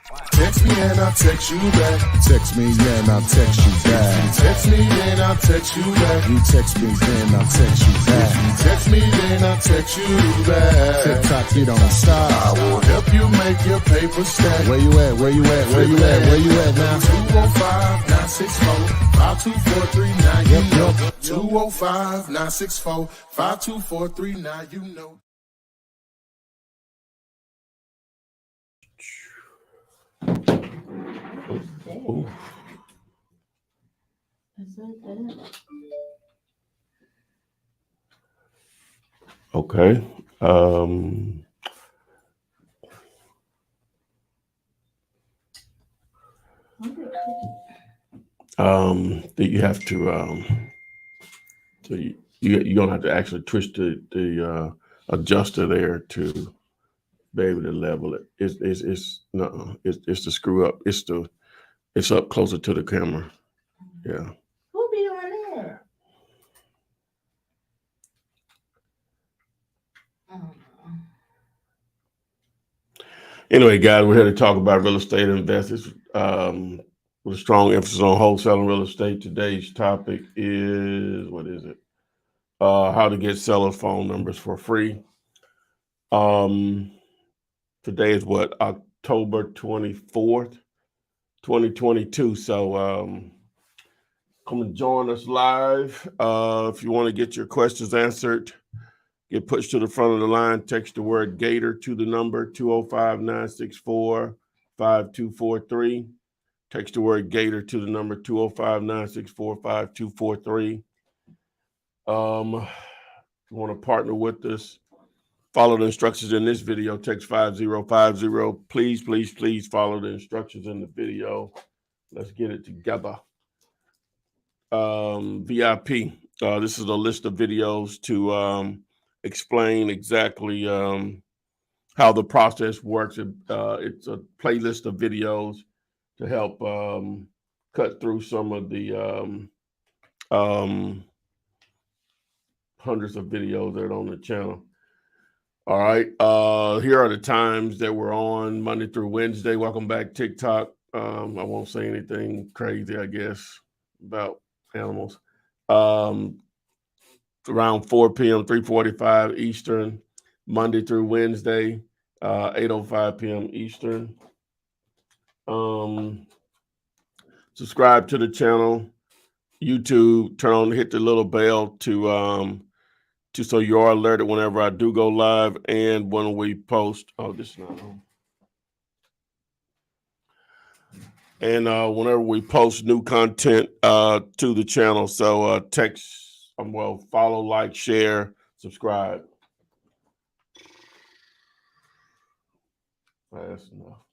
Text me and I'll text you back. Text me and I'll text you back. Text me and I'll text you back. You text me then I'll text you back. Text me then I'll text you back. TikTok, you don't stop. I will help you make your paper stack. Where you at? Where you at? Where you at? Where you at now? 205-964-5243. Yep. 205-964-5243. You know. Ooh. Okay. That you have to so you're gonna have to actually twist the adjuster there to be able to level it. It's the screw up. It's up closer to the camera. Yeah. Who be doing that? Anyway, guys, we're here to talk about real estate investors with a strong emphasis on wholesaling real estate. Today's topic is, what is it? How to get seller phone numbers for free. Today is what, October 24th, 2022. So come and join us live. If you want to get your questions answered, get pushed to the front of the line, text the word Gator to the number 205-964-5243. Text the word Gator to the number 205-964-5243. If you want to partner with us, follow the instructions in this video, text 5050. Please follow the instructions in the video. Let's get it together. VIP. This is a list of videos to explain exactly how the process works. It's a playlist of videos to help cut through some of the hundreds of videos that are on the channel. All right. Here are the times that we're on Monday through Wednesday. Welcome back, TikTok. I won't say anything crazy, I guess, about animals. Around 4 p.m., 3:45 Eastern, Monday through Wednesday, 8:05 p.m. Eastern. Subscribe to the channel, YouTube, hit the little bell to so you are alerted whenever I do go live and when we post. Oh, this is not on. And whenever we post new content to the channel. So text, follow, like, share, subscribe. That's enough.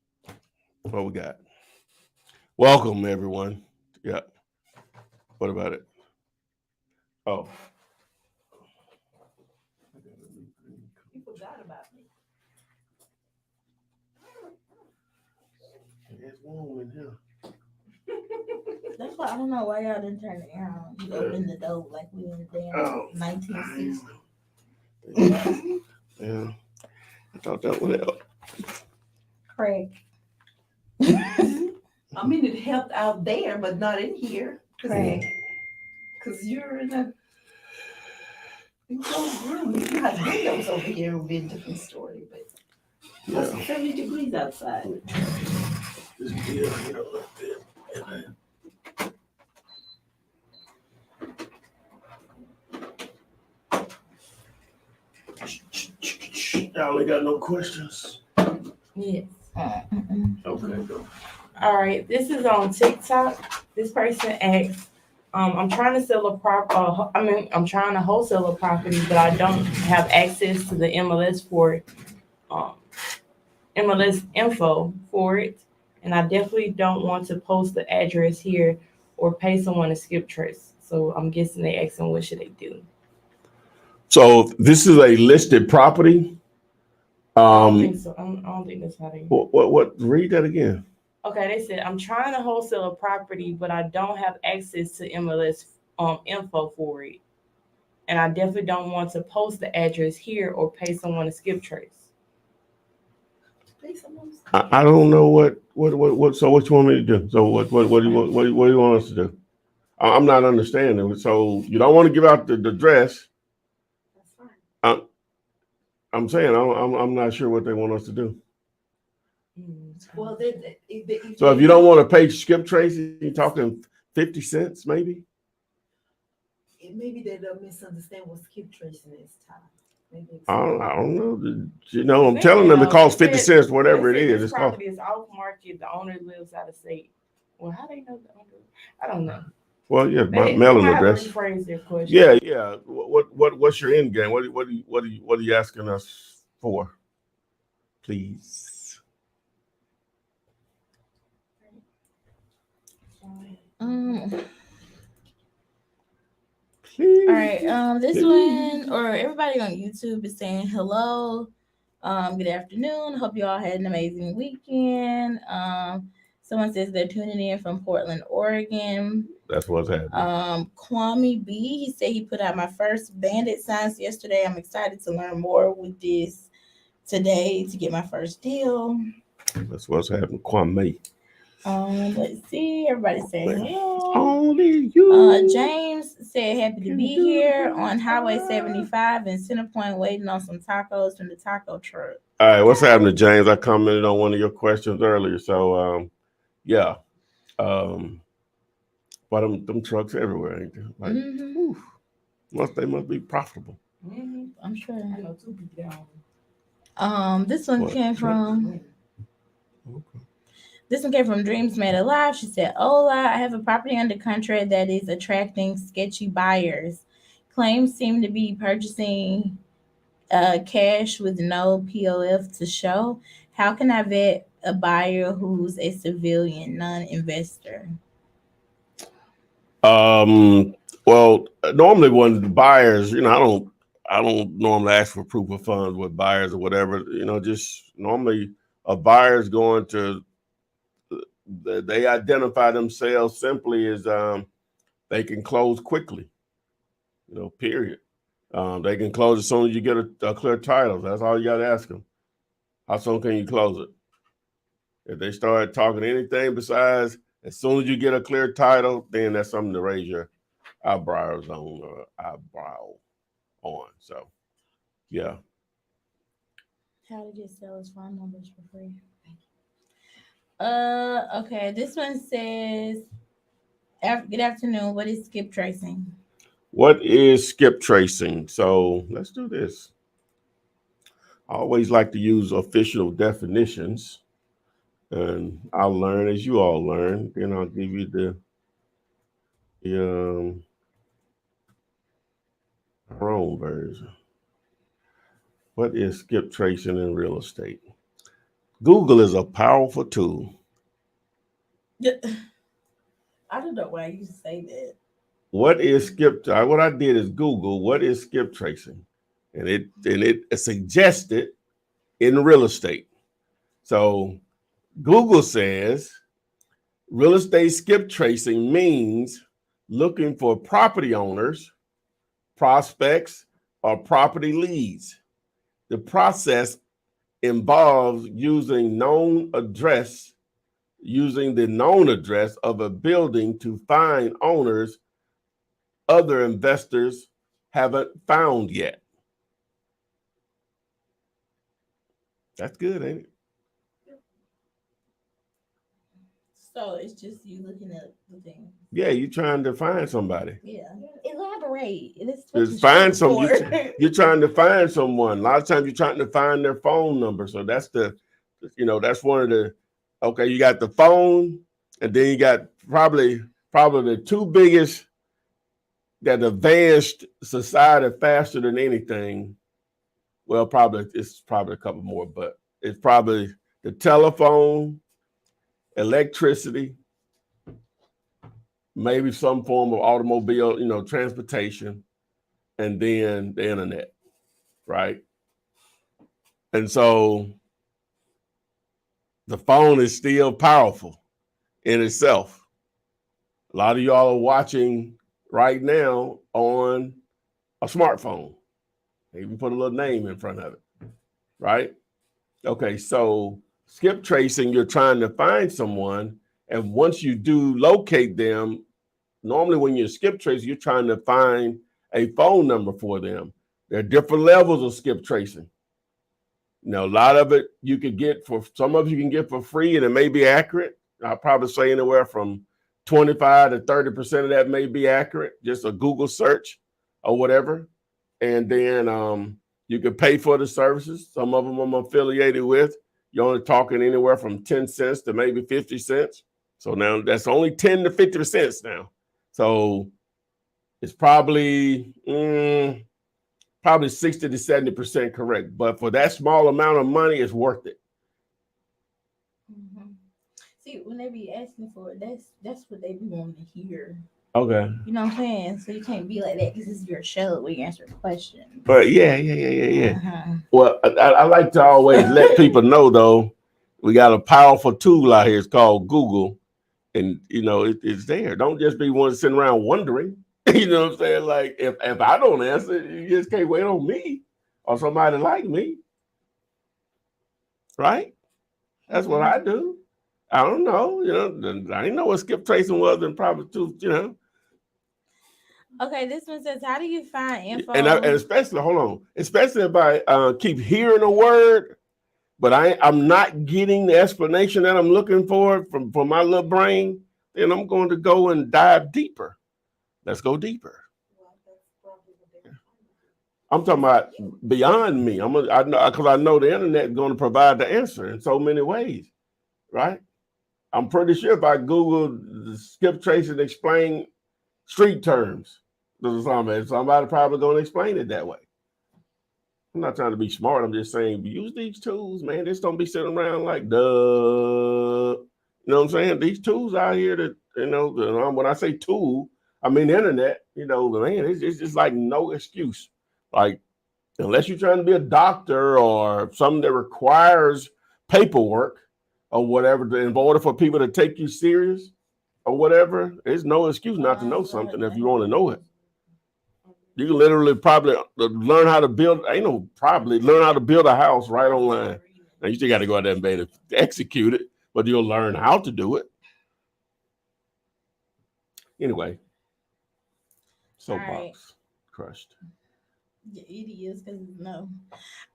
What we got? Welcome, everyone. Yeah. What about it? Oh. You forgot about me. It's warm in here. That's why I don't know why y'all didn't turn the air on. You opened the door like we in the damn 1960s. Yeah. I thought that would help. Craig. I mean, it helped out there, but not in here. Craig. Because you're in a enclosed room. If you had windows over here, it would be a different story. But Yeah. it's 70 degrees outside. This deal, like that. Y'all ain't got no questions? Yes. Okay, go. All right, this is on TikTok. This person asks, I'm trying to sell a I'm trying to wholesale a property, but I don't have access to the MLS MLS info for it, and I definitely don't want to post the address here or pay someone to skip trace. So I'm guessing they asking what should they do. So this is a listed property. I don't think so. I don't think that's how they. What? Read that again. Okay, they said I'm trying to wholesale a property, but I don't have access to MLS info for it, and I definitely don't want to post the address here or pay someone to skip trace. I don't know what. So what you want me to do? So what do you want? What do you want us to do? I'm not understanding. So you don't want to give out the address. That's fine. I'm saying I'm not sure what they want us to do. Well, So if you don't want to pay Skip Tracy, you're talking 50 cents maybe. maybe they don't misunderstand what skip tracing is, Ty. Maybe I don't know. You know, I'm telling them it costs 50 cents, whatever it is. This It's cost. property is off market. The owner lives out of state. Well, how they know the owner? I don't know. Well, yeah, my They mailing might have to address. rephrase their question. Yeah. What's your end game? What are you asking us for? Please. Please. All right. This one, or everybody on YouTube is saying hello. Good afternoon. Hope you all had an amazing weekend. Someone says they're tuning in from Portland, Oregon. That's what's happening. Kwame B, he said he put out my first bandit signs yesterday. I'm excited to learn more with this today to get my first deal. That's what's happening. Kwame. Let's see. Everybody's saying hello. Only you. James said happy to be here on Highway 75 in Centerpoint, waiting on some tacos from the taco truck. All right, what's happening, James? I commented on one of your questions earlier. So yeah. But them trucks everywhere, ain't they? Like, they must be profitable. I'm sure. I know two people down. This one came from. Okay. This one came from Dreams Made Alive. She said, "Hola, I have a property under contract that is attracting sketchy buyers. Claims seem to be purchasing cash with no POF to show. How can I vet a buyer who's a civilian, non-investor?" Well, normally when the buyers, I don't normally ask for proof of funds with buyers or whatever. Just normally a buyer's going to. They identify themselves simply as they can close quickly, period. They can close as soon as you get a clear title. That's all you got to ask them. How soon can you close it? If they start talking anything besides as soon as you get a clear title, then that's something to raise your eyebrows on or eyebrow on. So, yeah. How to get sellers' phone numbers for free. Okay. This one says, "Good afternoon. What is skip tracing?" What is skip tracing? So let's do this. I always like to use official definitions, and I'll learn as you all learn. Then I'll give you the our own version. What is skip tracing in real estate? Google is a powerful tool. I don't know why you say that. What is skip? What I did is Google what is skip tracing, and it suggested in real estate. So Google says real estate skip tracing means looking for property owners, prospects, or property leads. The process involves using the known address of a building to find owners other investors haven't found yet. That's good, ain't it? So it's just you looking at the thing. Yeah, you're trying to find somebody. Yeah. Elaborate. Just find some. You're trying to find someone. A lot of times you're trying to find their phone number. So that's that's one of the. Okay, you got the phone, and then you got probably the two biggest that advanced society faster than anything. Well, it's probably a couple more, but it's probably the telephone, electricity, maybe some form of automobile, transportation, and then the internet, right? And so the phone is still powerful in itself. A lot of y'all are watching right now on a smartphone. They even put a little name in front of it, right? Okay, so skip tracing, you're trying to find someone. And once you do locate them, normally when you're skip tracing, you're trying to find a phone number for them. There are different levels of skip tracing. You know, a lot of it you could get for, some of you can get for free and it may be accurate. I'll probably say anywhere from 25 to 30% of that may be accurate, just a Google search or whatever. And then you can pay for the services. Some of them I'm affiliated with. You're only talking anywhere from 10 cents to maybe 50 cents. So now that's only 10 to 50 cents now. So it's probably 60 to 70% correct. But for that small amount of money, it's worth it. Mm-hmm. See, when they be asking for it, that's what they be wanting to hear. Okay. You know what I'm saying? So you can't be like that because this is your show where you answer questions. But yeah. Uh-huh. Well, I like to always let people know, though, we got a powerful tool out here. It's called Google. And, you know, it's there. Don't just be one sitting around wondering. You know what I'm saying? Like, if I don't answer, you just can't wait on me or somebody like me. Right? That's what I do. I don't know. You know, I didn't know what skip tracing was and probably too, you know. Okay, this one says, how do you find info? And especially, hold on, especially if I keep hearing a word, but I'm not getting the explanation that I'm looking for from my little brain, then I'm going to go and dive deeper. Let's go deeper. I'm talking about beyond me. I know because I know the internet is going to provide the answer in so many ways, right? I'm pretty sure if I Google skip tracing explain street terms, somebody probably going to explain it that way. I'm not trying to be smart. I'm just saying use these tools, man. Just don't be sitting around like, duh. You know what I'm saying? These tools out here that, you know, when I say tool, I mean the internet, you know, man, it's just like no excuse. Like, unless you're trying to be a doctor or something that requires paperwork or whatever, in order for people to take you serious or whatever, there's no excuse not to know something if you want to know it. You can literally probably learn how to build, learn how to build a house right online. Now, you still got to go out there and be able to execute it, but you'll learn how to do it. Anyway, soapbox crushed. Yeah, it is because no.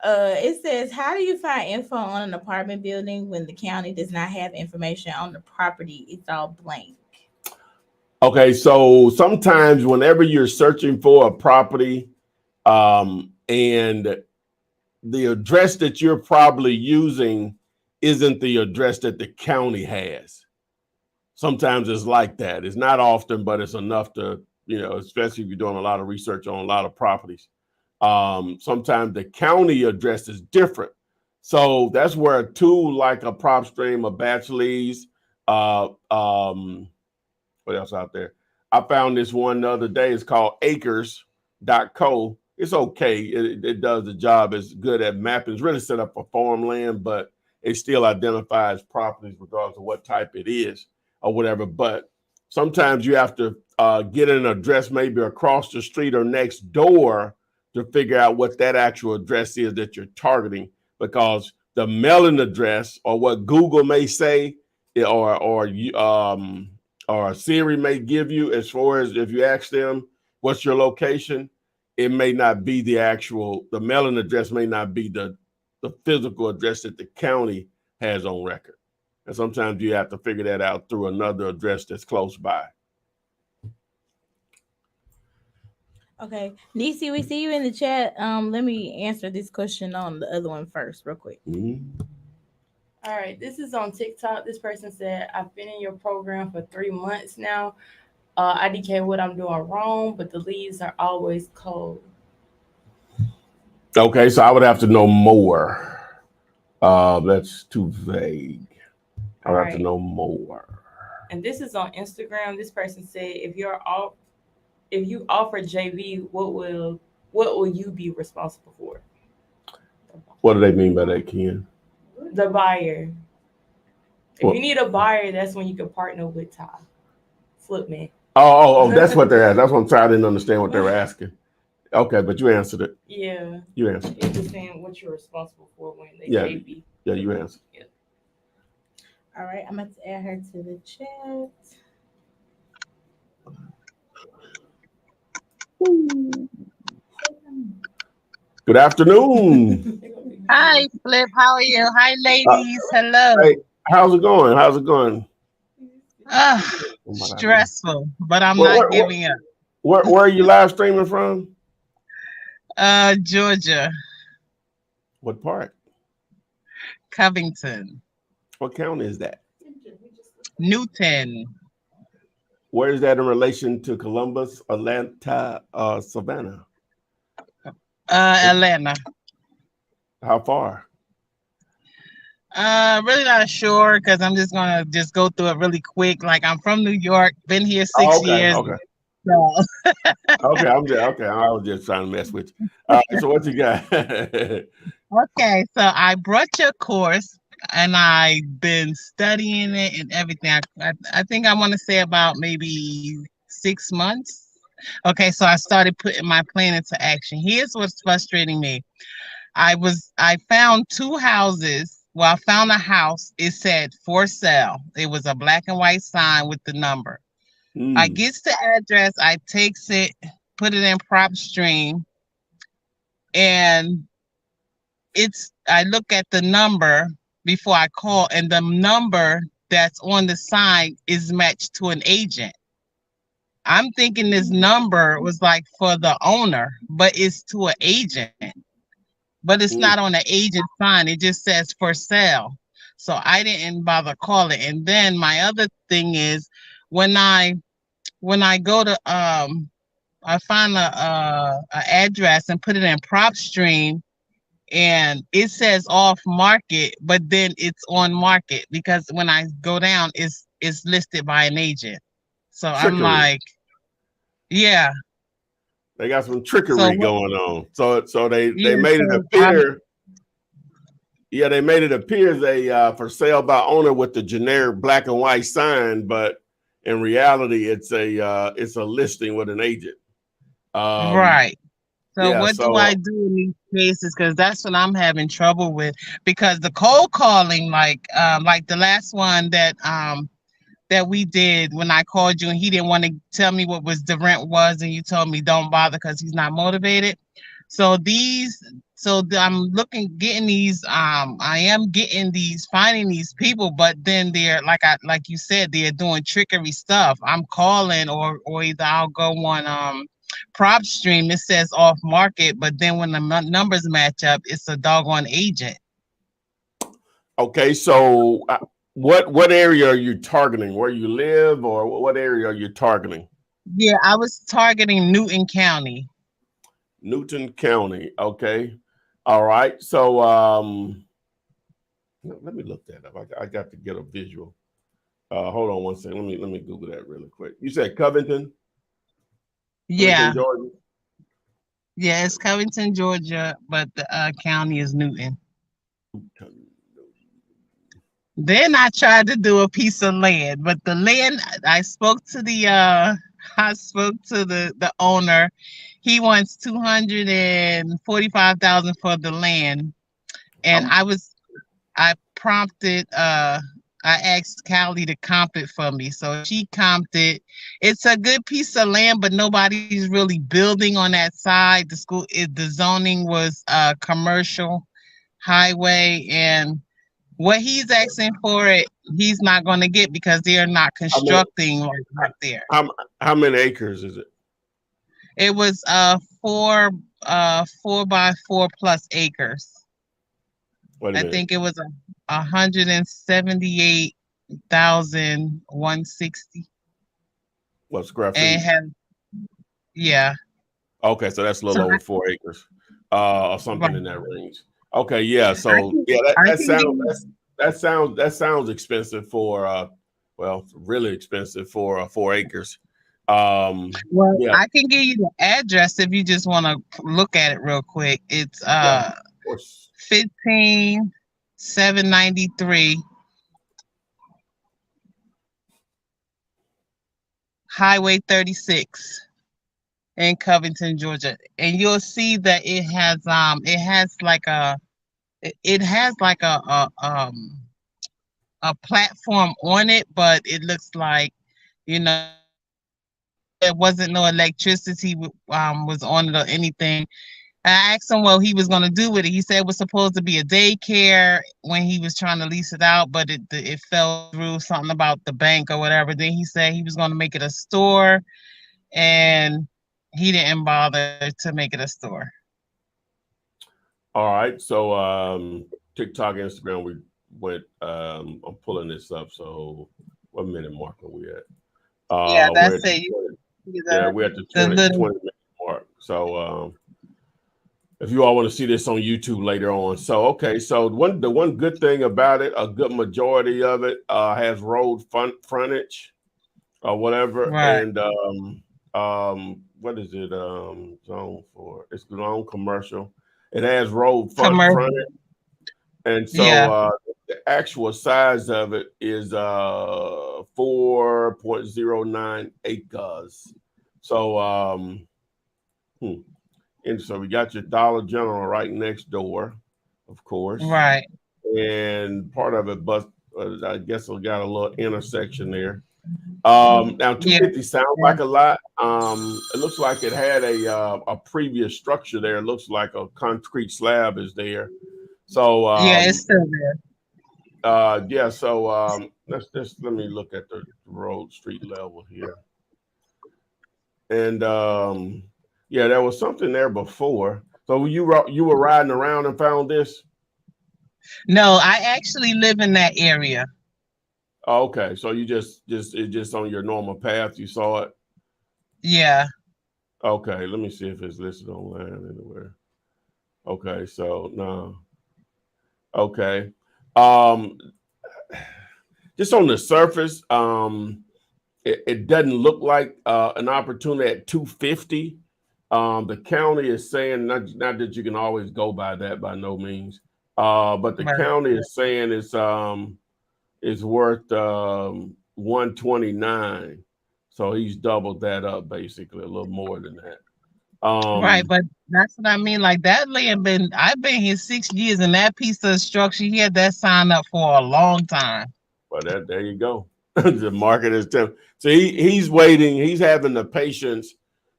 It says, how do you find info on an apartment building when the county does not have information on the property? It's all blank. Okay, so sometimes whenever you're searching for a property, and the address that you're probably using isn't the address that the county has. Sometimes it's like that. It's not often, but it's enough to, you know, especially if you're doing a lot of research on a lot of properties. Sometimes the county address is different. So that's where a tool like a PropStream, a Batchelors, what else out there? I found this one the other day. It's called acres.co. It's okay. It does the job. It's good at mapping. It's really set up for farmland, but it still identifies properties regardless of what type it is or whatever. But sometimes you have to get an address maybe across the street or next door to figure out what that actual address is that you're targeting, because the mailing address or what Google may say or Siri may give you, as far as if you ask them what's your location, it may not be the mailing address may not be the physical address that the county has on record. And sometimes you have to figure that out through another address that's close by. Okay. DC, we see you in the chat. Let me answer this question on the other one first, real quick. Mm-hmm. All right, this is on TikTok. This person said, I've been in your program for 3 months now. I decay what I'm doing wrong, but the leads are always cold. Okay, so I would have to know more. That's too vague. I would have to know more. And this is on Instagram. This person said, if you offer JV, what will you be responsible for? What do they mean by that, Ken? The buyer. If you need a buyer, that's when you can partner with Ty. Flip me. Oh, that's what they're asking. That's what I'm trying. I didn't understand what they were asking. Okay, but you answered it. Yeah. You answered. It's just saying what you're responsible for when they JV. Yeah, you answered. Yeah. All right, I'm going to add her to the chat. Good afternoon. Hi, Flip. How are you? Hi, Uh, ladies. Hello. hey, how's it going? How's it going? Stressful, but I'm Where, not where, where, giving up. where are you live streaming from? Georgia, What part? Covington, What county is that? Newton. Where is that in relation to Columbus, Atlanta, Savannah? Atlanta. How far? Really not sure because I'm just gonna go through it really quick. Like I'm from New York, been here Oh, 6 years. okay. So Okay, I was just trying to mess with you. All right, so what you got? okay, so I brought your course and I've been studying it and everything. I think I want to say about maybe 6 months. Okay, so I started putting my plan into action. Here's what's frustrating me. I found two houses. Well, I found a house. It said for sale. It was a black and white sign with the number. I Mm, gets the address, I takes it, put it in prop stream, and I look at the number before I call, and the number that's on the sign is matched to an agent. I'm thinking this number was like for the owner, but it's to an agent. But it's mm. not on the agent sign. It just says for sale. So I didn't bother calling. And then my other thing is when I go to I find a address and put it in prop stream and it says off market, but then it's on market because when I go down, it's listed by an agent. So I'm Trickery. like, yeah. They got some So trickery what? going on. So Yeah. they made it So appear. Yeah, they made it appear as a for sale by owner with the generic black and white sign, but in reality, it's a listing with an agent. right. So Yeah, what do I so do in these cases? Because that's what I'm having trouble with. Because the cold calling, like the last one that we did when I called you and he didn't want to tell me what was the rent was, and you told me don't bother because he's not motivated. So I'm getting these. I am getting these, finding these people, but then they're like you said, they're doing trickery stuff. I'm calling, or either I'll go on prop stream. It says off market, but then when the numbers match up, it's a doggone agent. okay, so what area are you targeting? Where you live, or what area are you targeting? Yeah, I was targeting Newton County. Newton County. Okay, all right. So let me look that up. I got to get a visual. Hold on one second. Let me Google that really quick. You said Covington, Yeah, Covington, Georgia. yeah, it's Covington, Georgia, but the county is Newton. Then I tried to do a piece of land, but the land I spoke to the owner. He wants 245,000 for the land, and Um, I prompted I asked Callie to comp it for me. So she comped it. It's a good piece of land, but nobody's really building on that side. The zoning was commercial highway, and what he's asking for it, he's not going to get because they're not how many constructing like right there. how many acres is it? It was 4 by 4 plus acres. Wait a I minute. think it was 178,160. What square And feet? it had, yeah. Okay, so that's a So little over 4 acres, or something right. in that range. Okay, yeah. I So can yeah, I can give you, that sounds expensive for well, really expensive for 4 acres. well, Yeah, I can give you the address if you just want to look at it real quick. It's yeah, of course. 15793 Highway 36 in Covington, Georgia. And you'll see that it has like a a platform on it, but it looks like, you know, there wasn't no electricity was on it or anything. I asked him what he was going to do with it. He said it was supposed to be a daycare when he was trying to lease it out, but it fell through something about the bank or whatever. Then he said he was going to make it a store, and he didn't bother to make it a store. All right. So TikTok, Instagram, we went. I'm pulling this up. So what minute mark are we at? Yeah, We're that's at it. we're at the The 20 little, minute mark. So if you all want to see this on YouTube later on. So okay, so the one good thing about it, a good majority of it has road frontage or whatever, right. and what is it? Zone 4. It's zone commercial. It has road Commercial. frontage, and Yeah. so the actual size of it is 4.09 acres. So and so we got your Dollar General right next door, of course, Right. and part of it, but I guess we got a little intersection there. Now Yeah. 250 sounds like a lot. It looks like it had a previous structure there. It looks like a concrete slab is there. So Yeah, it's still there. yeah. So let me look at the road street level here, and yeah, there was something there before. So you were riding around and found this? No, I actually live in that area. Oh, okay, so you it's just on your normal path. You saw it. Yeah. Okay, let me see if it's listed online anywhere. Okay, so no. Okay, um, just on the surface, it doesn't look like an opportunity at 250. The county is saying not that you can always go by that by no means, but the Right. county is saying it's worth 129. So he's doubled that up basically, a little more than that. Right, but that's what I mean. Like that land I've been here 6 years, and that piece of structure, he had that sign up for a long time. But there you go. The market is tempting. So he's waiting. He's having the patience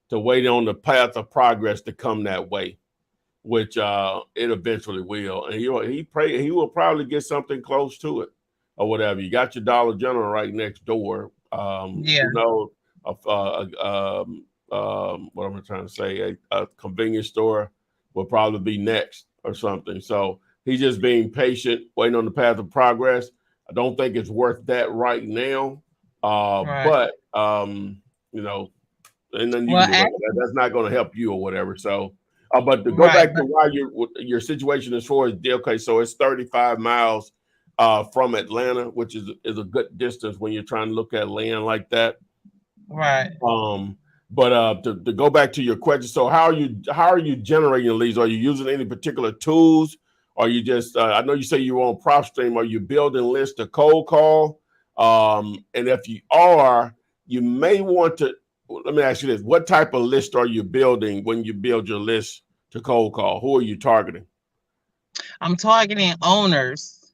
to wait on the path of progress to come that way, which it eventually will. And he will probably get something close to it or whatever. You got your Dollar General right next door. Yeah. Who knows? What am I trying to say? A convenience store will probably be next or something. So he's just being patient, waiting on the path of progress. I don't think it's worth that right now. Right. But you know, and then you Well, can do it. That's not going to help you or whatever. So, but to go right, back to why your situation as far as okay, so it's 35 miles from Atlanta, which is a good distance when you're trying to look at land like that. right. But to go back to your question, so how are you generating leads? Are you using any particular tools? Are you just I know you say you're on PropStream. Are you building lists to cold call? And if you are, you may want to. Let me ask you this: what type of list are you building when you build your list to cold call? Who are you targeting? I'm targeting owners.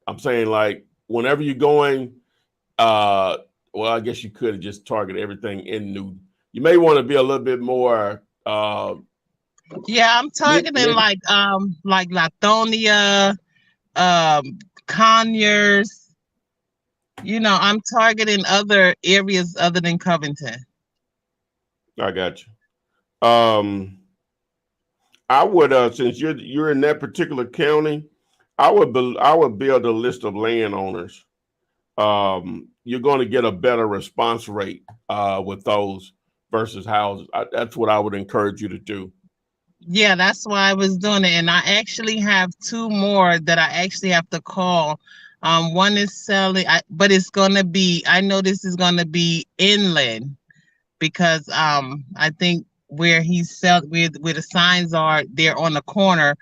I'm saying like whenever you're going. Well, I guess you could have just targeted everything in new. You may want to be a little bit more. Yeah, I'm targeting like Lithonia, Conyers. I'm targeting other areas other than Covington. I got you. I would since you're in that particular county, I would build a list of landowners. You're going to get a better response rate with those versus houses. That's what I would encourage you to do. Yeah, that's why I was doing it. And I actually have two more that I actually have to call. One is selling, but it's going to be, I know this is going to be inland because I think where where the signs are, they're on the corner.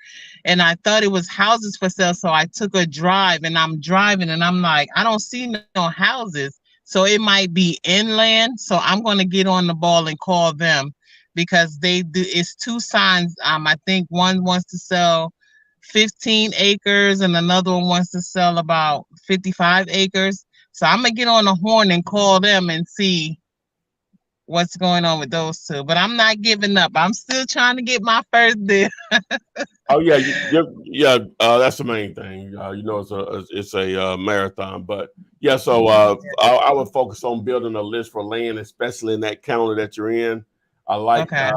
And I thought it was houses for sale. So I took a drive and I'm driving and I'm like, I don't see no houses. So it might be inland. So I'm going to get on the ball and call them because they do. It's two signs. I think one wants to sell 15 acres and another one wants to sell about 55 acres. So I'm gonna get on the horn and call them and see what's going on with those two. But I'm not giving up. I'm still trying to get my first deal. Oh yeah, yeah. That's the main thing. It's a marathon, but yeah. So I would focus on building a list for land, especially in that county that you're in. I like Okay.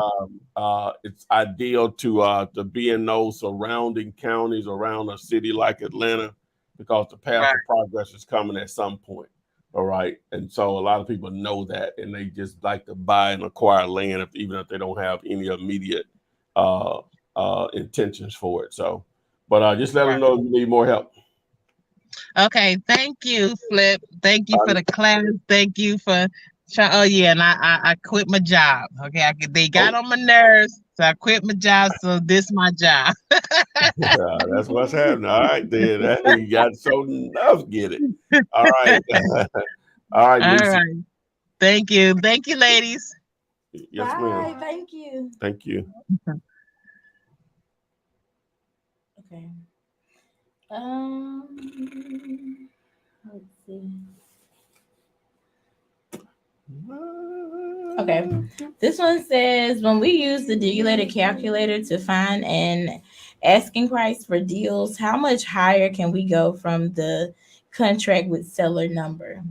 it's ideal to be in those surrounding counties around a city like Atlanta, because the path Right. to progress is coming at some point. All right, and so a lot of people know that, and they just like to buy and acquire land, even if they don't have any immediate uh, intentions for it. So, but just let them Right. know if you need more help. Okay. Thank you, Flip. Thank you for the class. Thank you for. Oh yeah, and I quit my job. Okay, they got on my nerves, so I quit my job. So this my job. Yeah, that's what's happening. All right, then. Hey, you got so enough. Get it. All right. All right, All Lisa. right. Thank you, ladies. Yes, Bye. ma'am. Thank you. Thank you. Okay. Let's see. Okay. This one says, when we use the Digulator calculator to find an asking price for deals, how much higher can we go from the contract with seller number?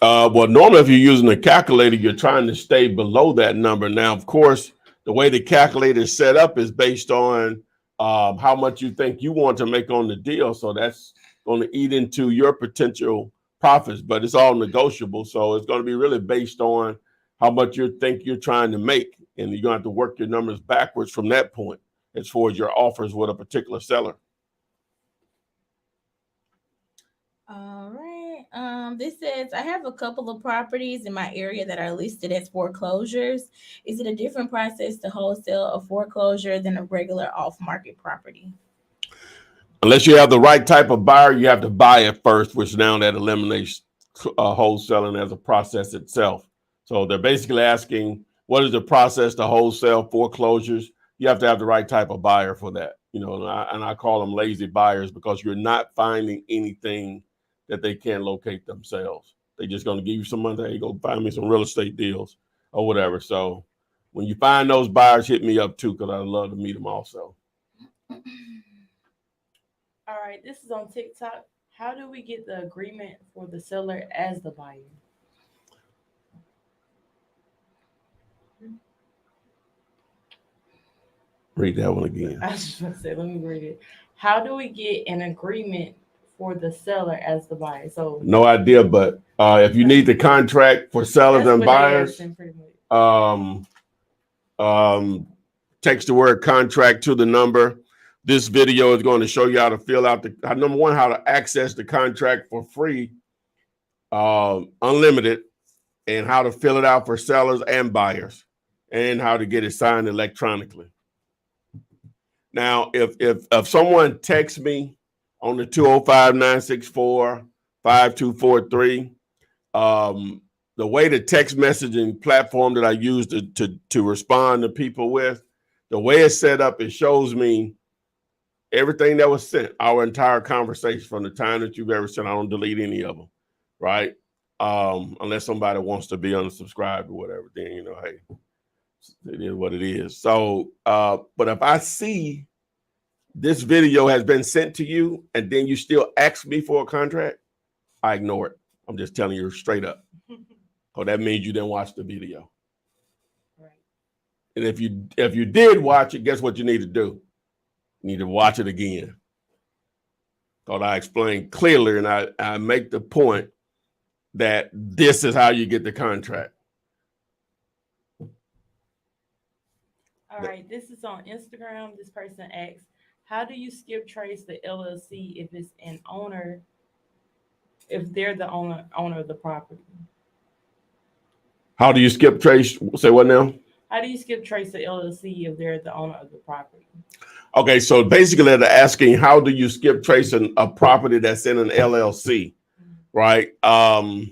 Well, normally if you're using a calculator, you're trying to stay below that number. Now, of course, the way the calculator is set up is based on how much you think you want to make on the deal. So that's going to eat into your potential profits, but it's all negotiable. So it's going to be really based on how much you think you're trying to make. And you're going to have to work your numbers backwards from that point as far as your offers with a particular seller. All right. This says, I have a couple of properties in my area that are listed as foreclosures. Is it a different process to wholesale a foreclosure than a regular off-market property? Unless you have the right type of buyer, you have to buy it first, which now that eliminates wholesaling as a process itself. So they're basically asking, what is the process to wholesale foreclosures? You have to have the right type of buyer for that. And I call them lazy buyers, because you're not finding anything that they can't locate themselves. They're just going to give you some money. Hey, go find me some real estate deals or whatever. So when you find those buyers, hit me up too, because I'd love to meet them also. All right, this is on TikTok. How do we get the agreement for the seller as the buyer? Read that one again. I was just going to say, let me read it. How do we get an agreement for the seller as the buyer? So no idea, but if you need the contract for sellers and buyers, text the word contract to the number. This video is going to show you how to fill out number one, how to access the contract for free, unlimited, and how to fill it out for sellers and buyers, and how to get it signed electronically. Now, if someone texts me on the 205-964-5243, the way the text messaging platform that I use to respond to people with, the way it's set up, it shows me everything that was sent, our entire conversation from the time that you've ever sent. I don't delete any of them, right? Unless somebody wants to be unsubscribed or whatever, then, hey, it is what it is. So, but if I see this video has been sent to you and then you still ask me for a contract, I ignore it. I'm just telling you straight up. Oh, that means you didn't watch the video. Right. And if you did watch it, guess what you need to do? You need to watch it again. Because I explained clearly, and I make the point that this is how you get the contract. All right, this is on Instagram. This person asks, how do you skip trace the LLC if it's an owner, if they're the owner of the property? How do you skip trace? Say what now? How do you skip trace the LLC if they're the owner of the property? Okay, so basically they're asking, how do you skip trace a property that's in an LLC, right? Well,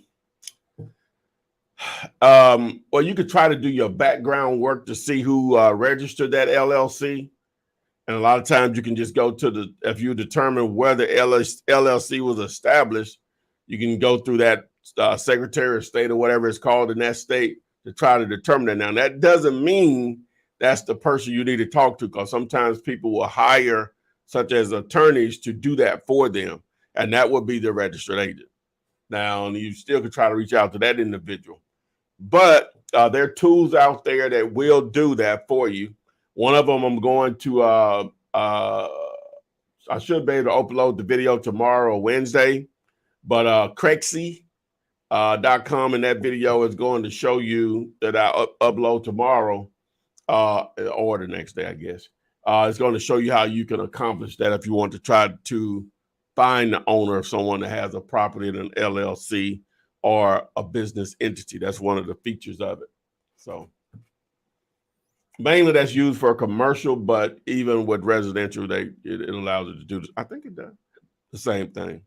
you could try to do your background work to see who registered that LLC. And a lot of times you can just go to if you determine where the LLC was established, you can go through that Secretary of State or whatever it's called in that state to try to determine that. Now, that doesn't mean that's the person you need to talk to, because sometimes people will hire such as attorneys to do that for them, and that would be the registered agent. Now, you still can try to reach out to that individual, but there are tools out there that will do that for you. One of them I'm going to I should be able to upload the video tomorrow or Wednesday, but Crexy.com and that video is going to show you that I upload tomorrow or the next day, I guess. It's going to show you how you can accomplish that if you want to try to find the owner of someone that has a property in an LLC or a business entity. That's one of the features of it. So mainly that's used for commercial, but even with residential, it allows it to do this. I think it does the same thing.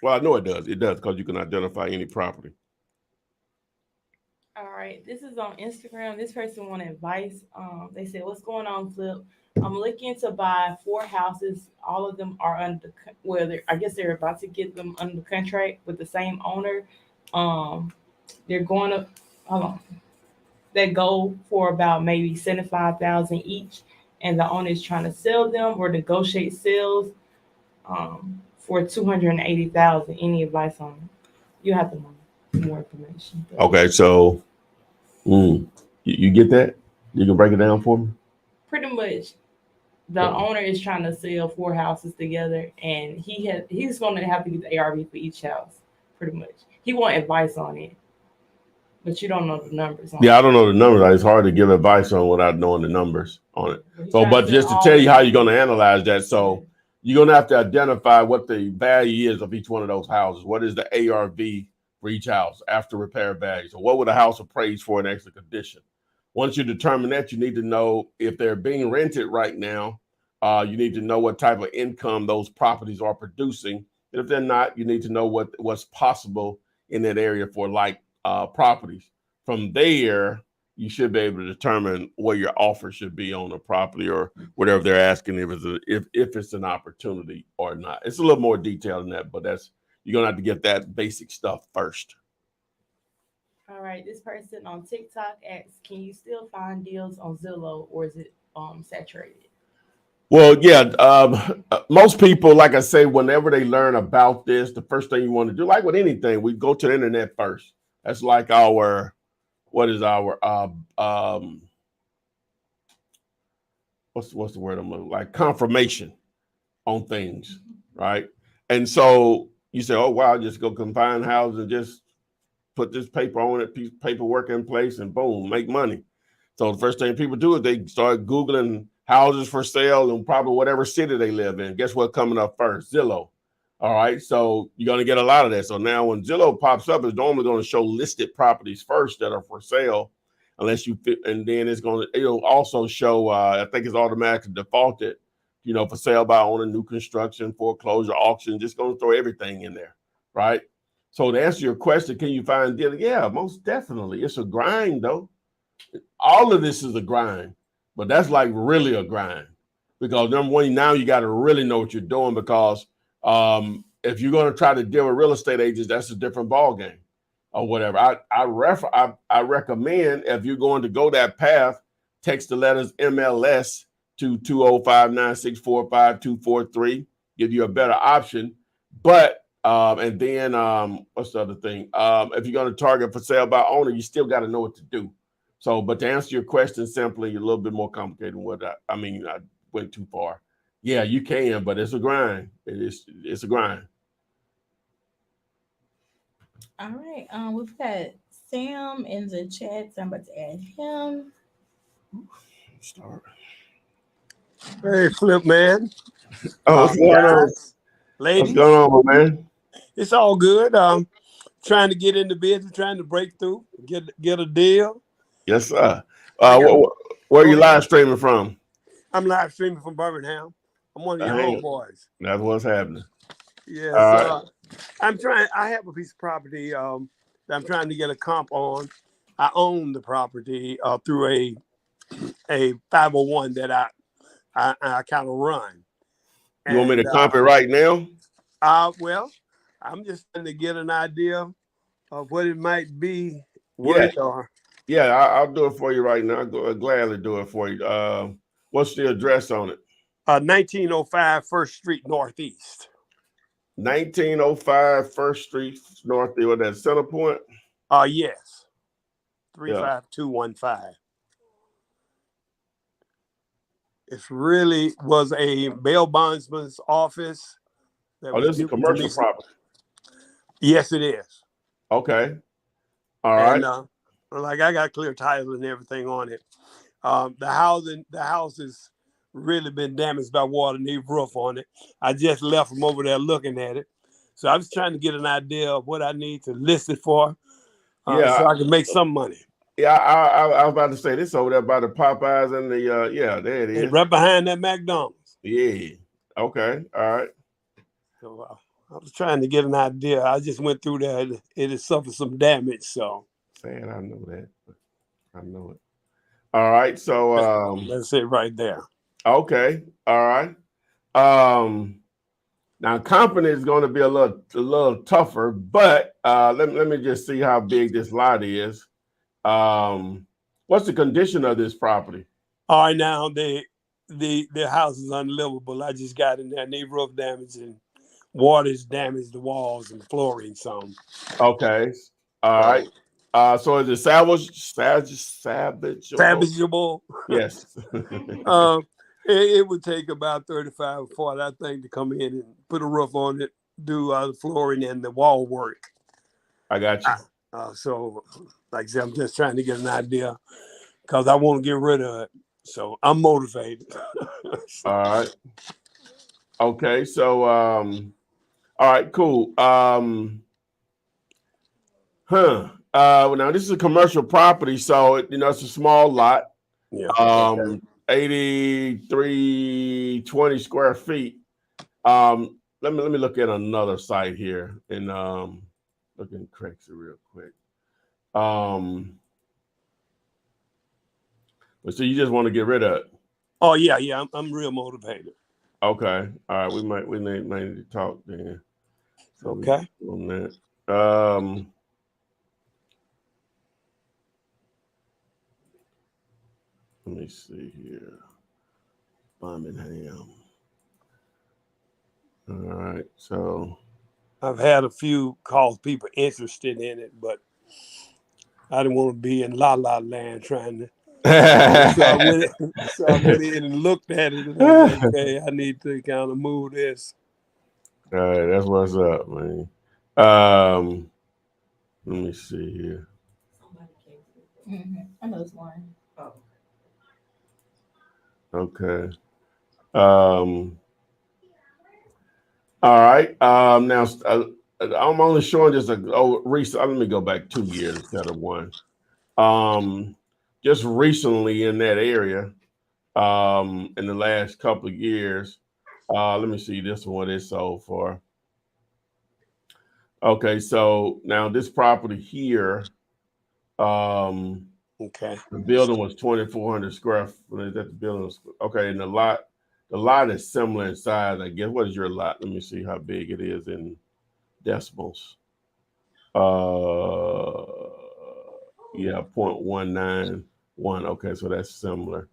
Well, I know it does. It does, because you can identify any property. All right, this is on Instagram. This person wanted advice. They said, "What's going on, Flip? I'm looking to buy 4 houses. All of them are under, I guess they're about to get them under contract with the same owner. They're going to, hold on, they go for about maybe 75,000 each, and the owner is trying to sell them or negotiate sales for 280,000. Any advice on it? You have to know more information. Okay, so you get that? You can break it down for me? Pretty much, the owner is trying to sell 4 houses together, and he's going to have to get the ARV for each house. Pretty much, he want advice on it, but you don't know the numbers. Yeah, I don't know the numbers. It's hard to give advice on without knowing the numbers on it. So, but just to tell you how you're going to analyze that, so you're going to have to identify what the value is of each one of those houses. What is the ARV for each house after repair value? So what would a house appraise for in extra condition? Once you determine that, you need to know if they're being rented right now. You need to know what type of income those properties are producing. And if they're not, you need to know what's possible in that area for properties. From there, you should be able to determine what your offer should be on the property or whatever they're asking if it's an opportunity or not. It's a little more detailed than that, but you're gonna have to get that basic stuff first. All right, this person on TikTok asks, "Can you still find deals on Zillow, or is it saturated?" Well, yeah, most people, like I say, whenever they learn about this, the first thing you want to do, like with anything, we go to the internet first. That's like what's the word I'm looking like? Confirmation on things, right? And so you say, "Oh, wow, just go combine houses and just put this paper on it, piece of paperwork in place, and boom, make money." So the first thing people do is they start Googling houses for sale in probably whatever city they live in. Guess what's coming up first? Zillow. All right, so you're going to get a lot of that. So now when Zillow pops up, it's normally going to show listed properties first that are for sale, unless you fit, and then it'll also show, I think it's automatically defaulted, for sale by owner, new construction, foreclosure, auction, just going to throw everything in there, right? So to answer your question, can you find deals? Yeah, most definitely. It's a grind, though. All of this is a grind, but that's like really a grind, because number one, now you got to really know what you're doing, because if you're going to try to deal with real estate agents, that's a different ball game or whatever. I recommend, if you're going to go that path, text the letters MLS to 205-964-5243, give you a better option. But and then what's the other thing? If you're going to target for sale by owner, you still got to know what to do. So, but to answer your question simply, a little bit more complicated than what I went too far. Yeah, you can, but it's a grind. It's a grind. All right. We've got Sam in the chat, so I'm about to add him. Start. Hey, Flip, man. Oh, what's going on? Ladies. What's going on, man? It's all good. Trying to get into business, trying to break through, get a deal. Yes, sir. Where are you live streaming from? I'm live streaming from Birmingham. I'm one of your homeboys. That's what's happening. Yes. Right. I have a piece of property that I'm trying to get a comp on. I own the property through a 501 that I I kind of run. You want me to And, comp it right now? well, I'm just trying to get an idea of what it might be Yeah, worth. Or yeah, I'll do it for you right now. I'll gladly do it for you. What's the address on it? 1905 First Street Northeast. 1905 First Street Northeast. What that Center Point? Yes, Yeah. 35215. It really was a bail bondsman's office. That Oh, was this is a given to commercial me. property. Yes, it is. Okay. All And right. like I got clear title and everything on it. The house has really been damaged by water, need roof on it. I just left from over there looking at it. So I was trying to get an idea of what I need to list it for, Yeah. so I can make some money. Yeah, I was about to say this over there by the Popeyes and the yeah, there it It's is. right behind that McDonald's. Yeah. Okay. All right. So I was trying to get an idea. I just went through there. It has suffered some damage. So Sad, I know that. I know it. All right. So that's it right there. okay. All right. Now company is going to be a little tougher, but let me just see how big this lot is. What's the condition of this property? All right, now the house is unlivable. I just got in there. Need roof damage and water's damaged the walls and flooring some. Okay. All right. So is it salvageable? Salvageable. Yes. It would take about 35 or 40, I think, to come in and put a roof on it, do the flooring and the wall work. I got you. So, like I said, I'm just trying to get an idea because I want to get rid of it. So I'm motivated. All right. Okay. So, all right, cool. Now this is a commercial property, so it's a small lot. Yeah. 8320 square feet. Let me look at another site here and look in Craigslist real quick. So you just want to get rid of it? Oh yeah. I'm real motivated. Okay. All right. We might need to talk then. So Okay. On that. Let me see here. Birmingham. All right. So I've had a few calls, people interested in it, but I didn't want to be in la la land trying to. So I went in and looked at it and I was like, okay, I need to kind of move this. all right, that's what's up, man. Let me see here. Somebody came through. I know it's one. Oh. Okay. All right. Now I'm only showing just recent. Let me go back 2 years instead of one. Just recently in that area, in the last couple of years. Let me see this one. What it sold for. Okay, so now this property here, Okay. the building was 2,400 square foot. That the building was okay, and the lot is similar in size. I guess. What is your lot? Let me see how big it is in decimals. Yeah, 0.191. Okay, so that's similar.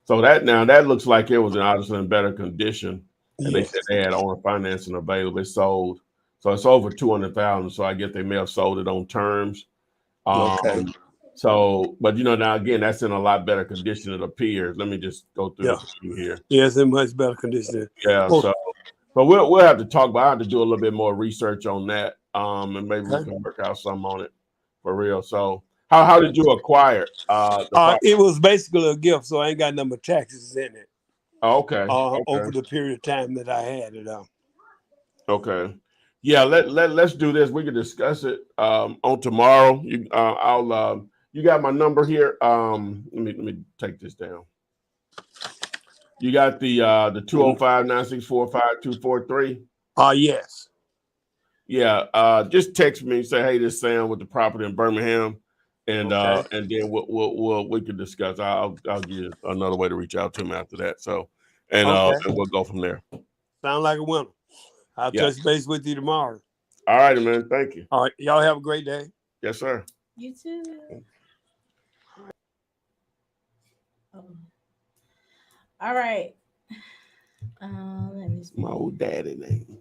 So that looks like it was obviously in better condition. And They said they had owner financing available. It sold. So it's over 200,000. So I guess they may have sold it on terms. Okay. So, but now again, that's in a lot better condition, it appears. Let me just go through this with you here. Yeah, it's in much better condition. Yeah. Oh. So, but we'll have to talk. But I have to do a little bit more research on that. And maybe we can work out something on it for real. So, how did you acquire the property? It was basically a gift, so I ain't got number taxes in it. Oh, okay. Over the period of time that I had it. Okay. Yeah, let's do this. We can discuss it on tomorrow. You got my number here. Let me take this down. You got the 205-964-5243. Yes. Yeah. Just text me and say, hey, this is Sam with the property in Birmingham, and then we can discuss. I'll give you another way to reach out to him after that. So and Okay. and we'll go from there. Sound like a winner. I'll Yeah. touch base with you tomorrow. All right, man. Thank you. All right. Y'all have a great day. Yes, sir. You too. Oh. All right. Let me see. My old daddy name.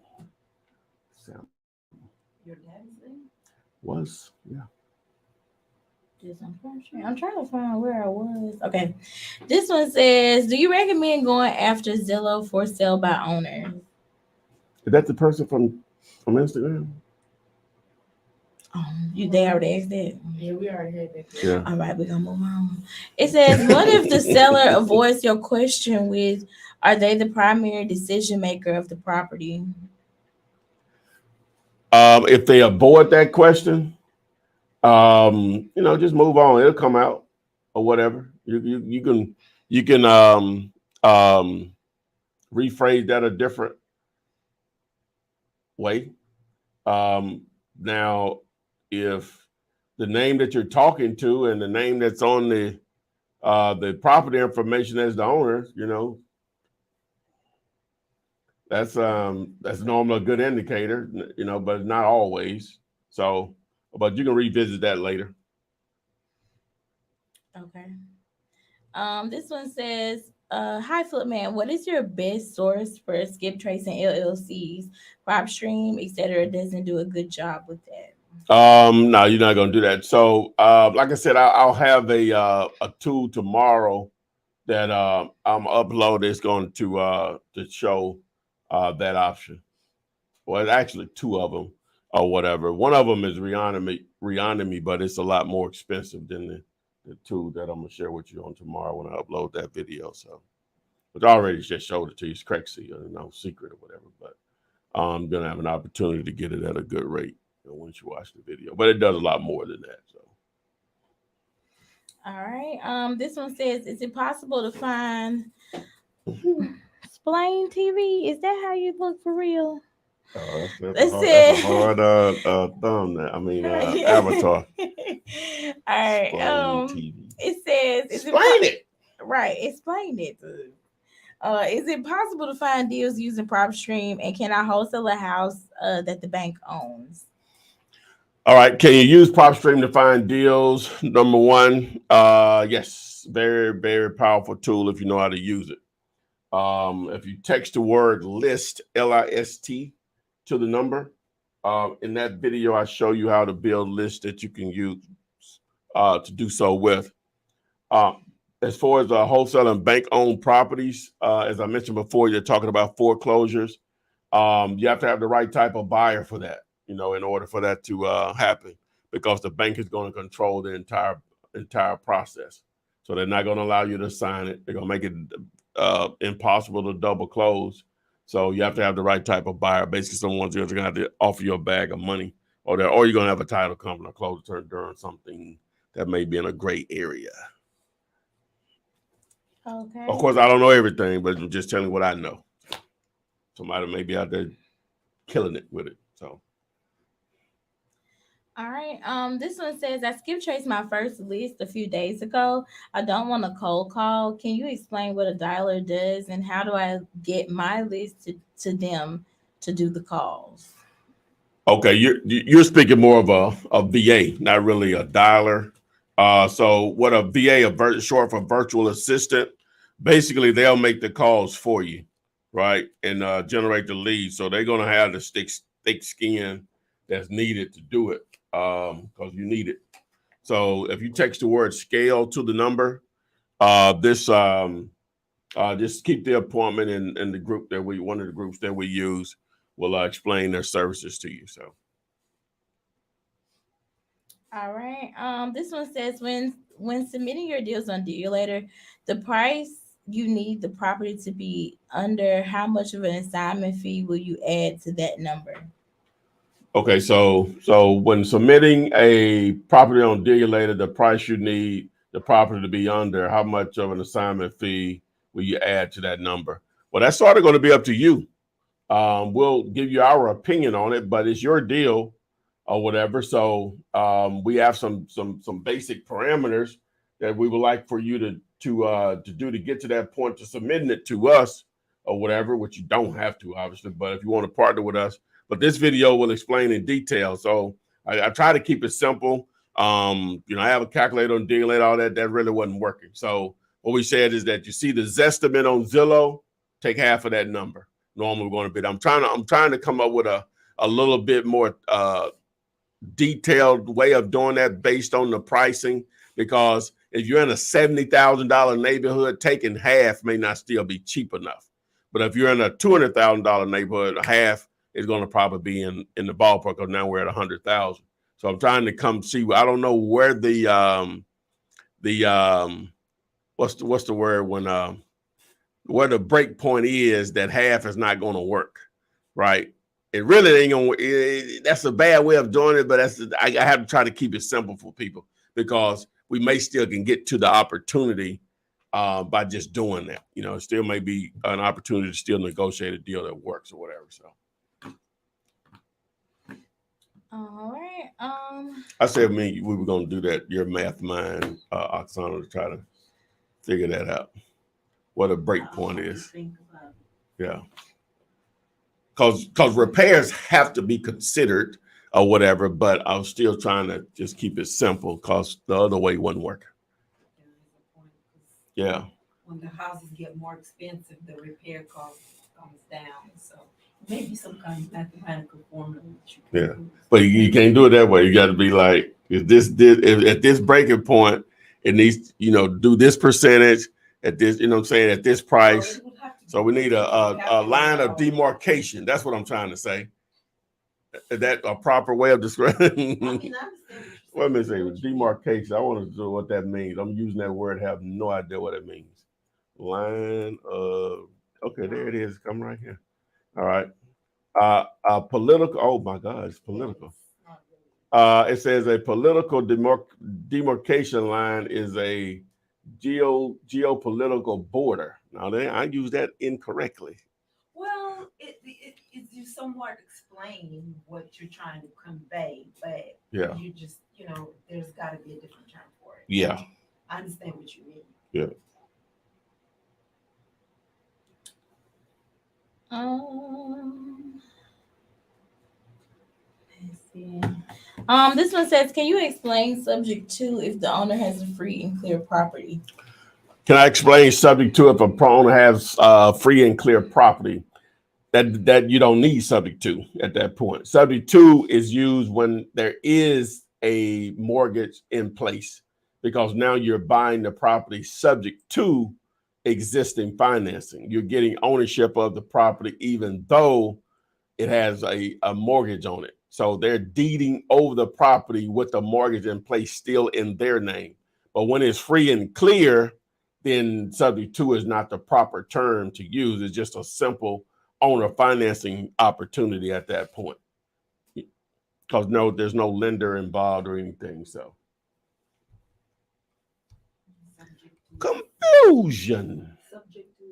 Your dad's name? Was, yeah. I'm trying to find where I was. Okay. This one says, do you recommend going after Zillow for sale by owners? Is that the person from Instagram? They already asked that. Yeah, we already had that. Yeah. All right, we're gonna move on. It says, what if the seller avoids your question with, are they the primary decision maker of the property? If they avoid that question, just move on. It'll come out or whatever. You can rephrase that a different way. Now, if the name that you're talking to and the name that's on the property information as the owner, that's normally a good indicator, but it's not always. So, but you can revisit that later. Okay. This one says, hi Footman, what is your best source for skip tracing LLCs? PropStream, etc. doesn't do a good job with that. No, you're not gonna do that. So, like I said, I'll have a tool tomorrow that I'm upload is going to show that option. Well, actually two of them or whatever. One of them is Reonomy, but it's a lot more expensive than the tool that I'm gonna share with you on tomorrow when I upload that video. So, but I already just showed it to you. It's Crexy, no secret or whatever. But I'm gonna have an opportunity to get it at a good rate once you watch the video. But it does a lot more than that. So. All right. This one says, is it possible to find Splain TV? Is that how you look for real? That's a hard thumb. I mean, avatar. All right. TV. It says, explain it. Right. Explain it. Is it possible to find deals using PropStream, and can I wholesale a house that the bank owns? All right. Can you use PropStream to find deals? Number one, yes. Very, very powerful tool if you know how to use it. If you text the word list, LIST, to the number, in that video, I show you how to build lists that you can use to do so with. As far as wholesale and bank-owned properties, as I mentioned before, you're talking about foreclosures. You have to have the right type of buyer for that, in order for that to happen, because the bank is going to control the entire process. So they're not going to allow you to sign it. They're going to make it impossible to double close. So you have to have the right type of buyer. Basically, someone's going to have to offer you a bag of money, or you're going to have a title company or close turn during something that may be in a gray area. Okay. Of course, I don't know everything, but I'm just telling you what I know. Somebody may be out there killing it with it. So. All right. This one says, I skip traced my first list a few days ago. I don't want a cold call. Can you explain what a dialer does, and how do I get my list to them to do the calls? Okay, you're speaking more of a VA, not really a dialer. So what a VA, short for virtual assistant, basically they'll make the calls for you, right, and generate the leads. So they're gonna have the thick skin that's needed to do it, because you need it. So if you text the word scale to the number, just keep the appointment in the group that one of the groups that we use will explain their services to you. So. All right. This one says, when submitting your deals on Dealator, the price you need the property to be under, how much of an assignment fee will you add to that number? Okay, so when submitting a property on Dealator, the price you need the property to be under, how much of an assignment fee will you add to that number? Well, that's sort of going to be up to you. We'll give you our opinion on it, but it's your deal or whatever. So we have some basic parameters that we would like for you to do to get to that point to submitting it to us. or whatever, which you don't have to, obviously, but if you want to partner with us. But this video will explain in detail. So I try to keep it simple. I have a calculator and deal all that. That really wasn't working. So what we said is that you see the Zestimate on Zillow, take half of that number. Normally we're going to bid. I'm trying to come up with a little bit more detailed way of doing that based on the pricing, because if you're in a $70,000 neighborhood, taking half may not still be cheap enough. But if you're in a $200,000 neighborhood, half is going to probably be in the ballpark, because now we're at 100,000. So I'm trying to come see. I don't know where what's the word when where the break point is that half is not going to work, right? It really ain't gonna. That's a bad way of doing it, but I have to try to keep it simple for people, because we may still can get to the opportunity by just doing that. It still may be an opportunity to still negotiate a deal that works or whatever. So, All right. I said, we were gonna do that. Your math mind, Oksana, to try to figure that out. What a break point is. Yeah. Because repairs have to be considered or whatever, but I was still trying to just keep it simple, because the other way wasn't working. Yeah. When the houses get more expensive, the repair cost comes down. So maybe some kind of mathematical formula. Yeah, but you can't do it that way. You got to be like, if at this breaking point, it needs, do this percentage at this, at this price. So we need a line of demarcation. That's what I'm trying to say. Is that a proper way of describing? Let me say demarcation. I want to know what that means. I'm using that word, have no idea what it means. Line of, okay, there it is. Come right here. All right. Political. Oh my God, it's political. It says a political demarcation line is a geopolitical border. Now, I use that incorrectly. Well, you somewhat explain what you're trying to convey, but yeah, you just, there's got to be a different term for it. Yeah, I understand what you mean. Yeah. Let's see. This one says, can you explain subject to if the owner has a free and clear property? Can I explain subject to if a owner has free and clear property? That you don't need subject to at that point. Subject to is used when there is a mortgage in place, because now you're buying the property subject to existing financing. You're getting ownership of the property even though it has a mortgage on it. So they're deeding over the property with the mortgage in place still in their name. But when it's free and clear, then subject to is not the proper term to use. It's just a simple owner financing opportunity at that point, because there's no lender involved or anything. So confusion. Subject to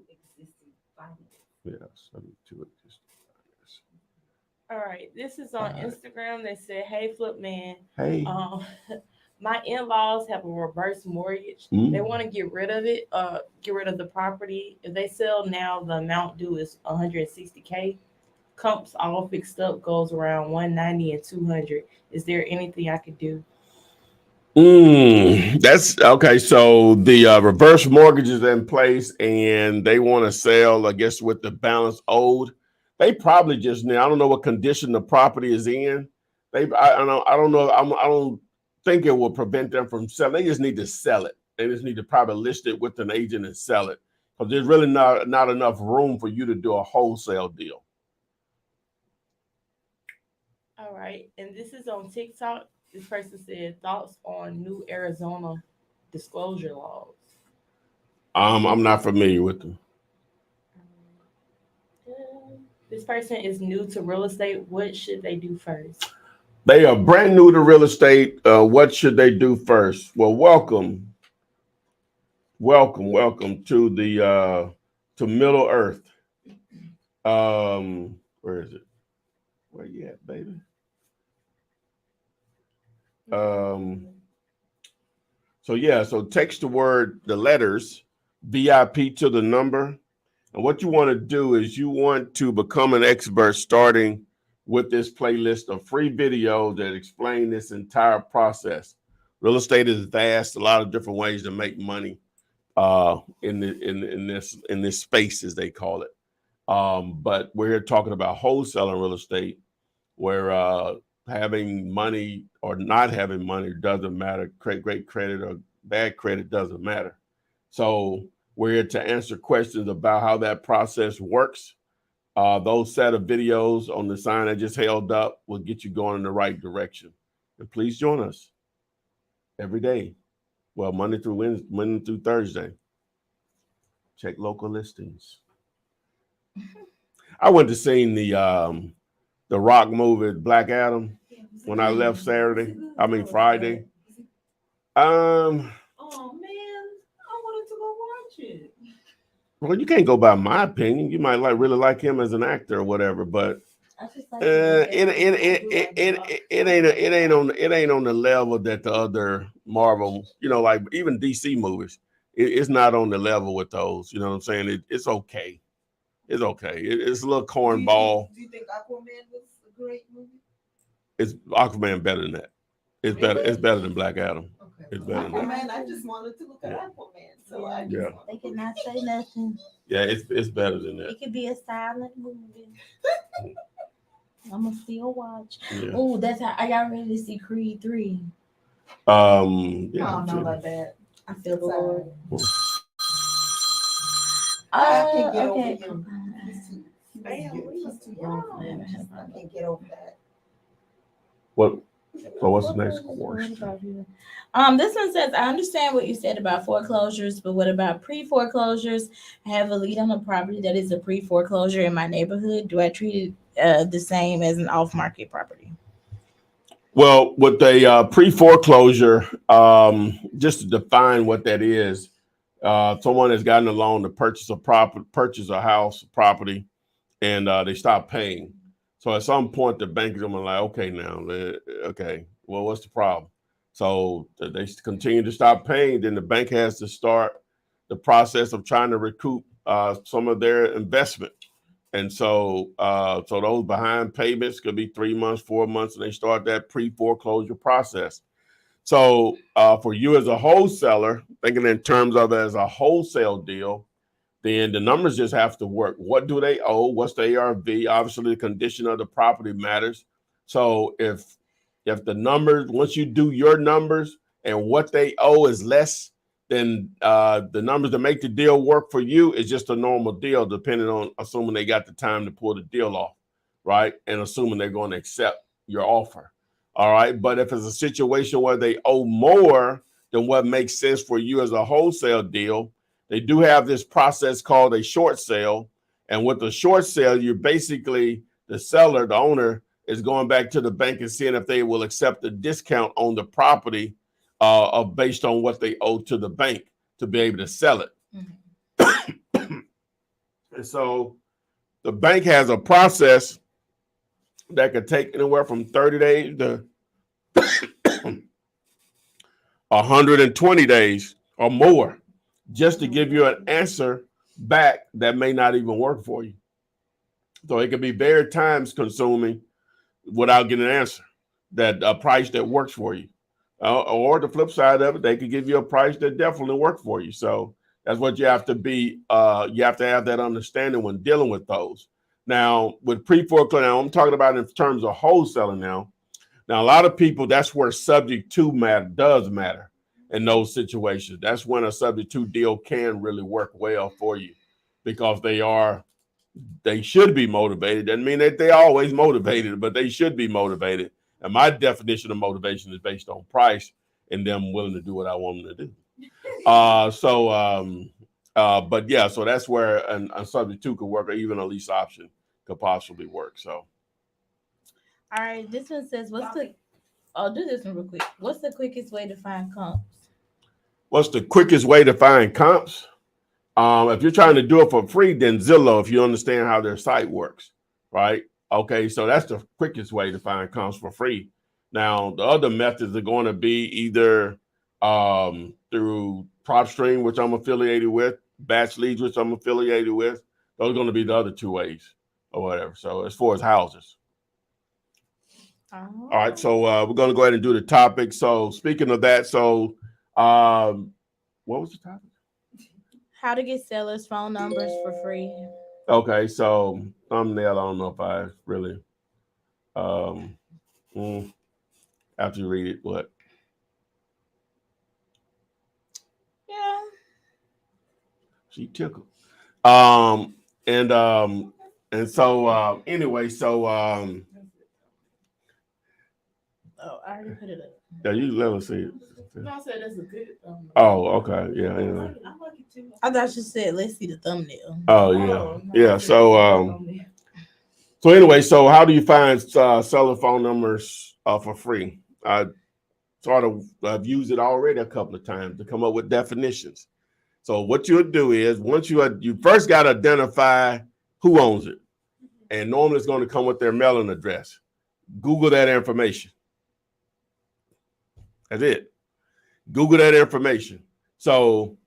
existing finance. Yeah, subject to existing finance. All right, this is on Instagram. They said, "Hey, Flip Man. Hey. My in-laws have a reverse mortgage. They want to get rid of it, get rid of the property. If they sell now, the amount due is $160K. Comps all fixed up, goes around 190 and 200. Is there anything I could do?" That's okay. So the reverse mortgage is in place and they want to sell, I guess, with the balance owed. They probably just now, I don't know what condition the property is in. I don't know. I don't think it will prevent them from selling. They just need to sell it. They just need to probably list it with an agent and sell it, because there's really not enough room for you to do a wholesale deal. All right, and this is on TikTok. This person said, thoughts on new Arizona disclosure laws. I'm not familiar with them. This person is new to real estate. What should they do first? They are brand new to real estate. What should they do first? Well, welcome to the to Middle Earth. Where is it? Where you at, baby? So text the letters VIP to the number, And what you want to do is you want to become an expert starting with this playlist of free videos that explain this entire process. Real estate is vast, a lot of different ways to make money in this space, as they call it. But we're here talking about wholesaling real estate, where having money or not having money doesn't matter. Great credit or bad credit doesn't matter. So we're here to answer questions about how that process works. Those set of videos on the sign I just held up will get you going in the right direction. And please join us every day. Well, Monday through Thursday. Check local listings. I went to see the Rock movie Black Adam when I left Friday. Oh man, I wanted to go watch it. Well, you can't go by my opinion. You might really like him as an actor or whatever, but it ain't on the level that the other Marvel, like even DC movies. It's not on the level with those. You know what I'm saying? It's okay. It's okay. It's a little cornball. Do you think Aquaman was a great movie? It's Aquaman better than that. It's better. It's better than Black Adam. Okay. It's better than that. Aquaman, I just wanted to look at Aquaman, so I just wanted They cannot say nothing. Yeah, it's better than that. It could be a silent movie. I'ma still watch. Yeah. Oh, that's how I got ready to see Creed 3. Yeah. I don't know about that. I feel the Lord. I can't get over Okay. him. He's too young for me. I can't get over that. What? So what's the next question? This one says, I understand what you said about foreclosures, but what about pre-foreclosures? I have a lien on a property that is a pre-foreclosure in my neighborhood. Do I treat it the same as an off-market property? Well, with a pre-foreclosure, just to define what that is, someone has gotten a loan to purchase a house, property, and they stop paying. So at some point, the bank is going to be like, okay, well, what's the problem? So they continue to stop paying. Then the bank has to start the process of trying to recoup some of their investment. And so those behind payments could be 3 months, 4 months, and they start that pre-foreclosure process. So for you as a wholesaler, thinking in terms of it as a wholesale deal, then the numbers just have to work. What do they owe? What's the ARV? Obviously, the condition of the property matters. So if the numbers, once you do your numbers and what they owe is less, then the numbers that make the deal work for you is just a normal deal, depending on assuming they got the time to pull the deal off, right? And assuming they're going to accept your offer. All right. But if it's a situation where they owe more than what makes sense for you as a wholesale deal, they do have this process called a short sale. And with the short sale, you're basically the seller, the owner, is going back to the bank and seeing if they will accept a discount on the property based on what they owe to the bank to be able to sell it. Mm-hmm. And so the bank has a process that could take anywhere from 30 days to 120 days or more just to give you an answer back that may not even work for you. So it can be very time consuming without getting an answer, that a price that works for you. Or the flip side of it, they could give you a price that definitely works for you. So that's what you have to be. You have to have that understanding when dealing with those. Now, with pre-foreclosure, now I'm talking about in terms of wholesaling now. Now, a lot of people, that's where subject to matter does matter in those situations. That's when a subject to deal can really work well for you because they should be motivated. Doesn't mean that they're always motivated, but they should be motivated. And my definition of motivation is based on price and them willing to do what I want them to do. But yeah, so that's where a subject to could work, or even a lease option could possibly work. So. All right, this one says, I'll do this one real quick. What's the quickest way to find comps? What's the quickest way to find comps? If you're trying to do it for free, then Zillow, if you understand how their site works, right? Okay, so that's the quickest way to find comps for free. Now, the other methods are going to be either through PropStream, which I'm affiliated with, Batch Leads, which I'm affiliated with. Those are going to be the other two ways or whatever. So as far as houses. Oh. All right, so we're going to go ahead and do the topic. So speaking of that, so what was the topic? How to get sellers' phone numbers for free. Okay, so thumbnail, I don't know if I really, after you read it, what? Yeah. She tickled. And so anyway, so Oh, I already put it up. yeah, you let us see it. No, I said that's a good. Oh, okay, yeah, anyway. I thought you said, let's see the thumbnail. Oh yeah, yeah. So anyway, so how do you find seller phone numbers for free? I sort of I've used it already a couple of times to come up with definitions. So what you'll do is once you first got to identify who owns it, and normally it's going to come with their mailing address. Google that information. That's it. Google that information. So